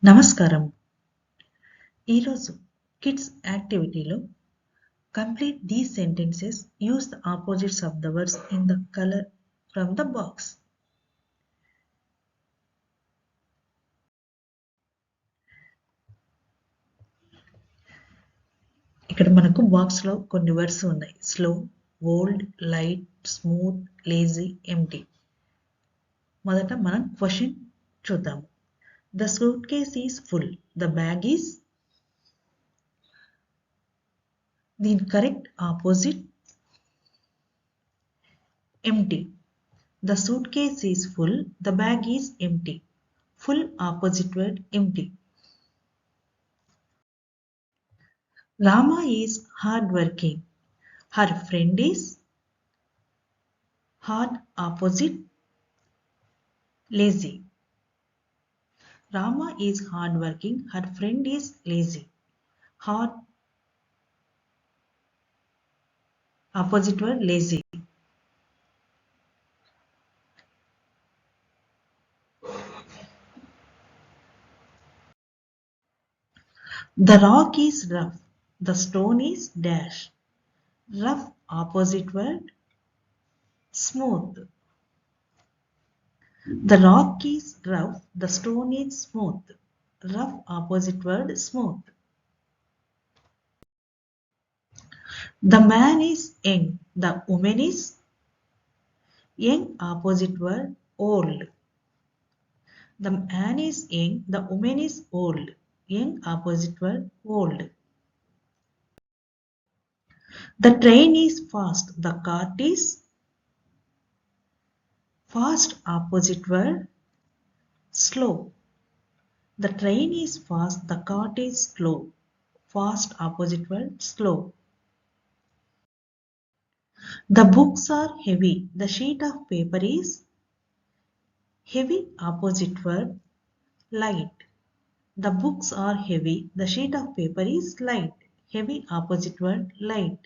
నమస్కారం. ఈరోజు కిడ్స్ యాక్టివిటీలో complete these sentences, use the opposites of the words in the colour from the box. ఇక్కడ మనకు బాక్స్లో కొన్ని వర్డ్స్ ఉన్నాయి. Slow, old, light, smooth, lazy, empty. మొదట మనం క్వశ్చన్ చూద్దాము. The suitcase is full, the bag is. దీని correct opposite empty. The suitcase is full, the bag is empty. Full opposite word empty. Rama is hard working. Her friend is hard opposite lazy. Rama is hard working. Her friend is lazy. Hard opposite word lazy. The rock is rough. The stone is dash. Rough opposite word smooth. The rock is rough. The stone is smooth. Rough opposite word smooth. The man is young. The woman is young opposite word old. The man is young. The woman is old. Young opposite word old. The train is fast. The cart is fast opposite word slow. The train is fast. The cart is slow. Fast opposite word slow. The books are heavy. The sheet of paper is heavy opposite word light. The books are heavy. The sheet of paper is light. Heavy opposite word light.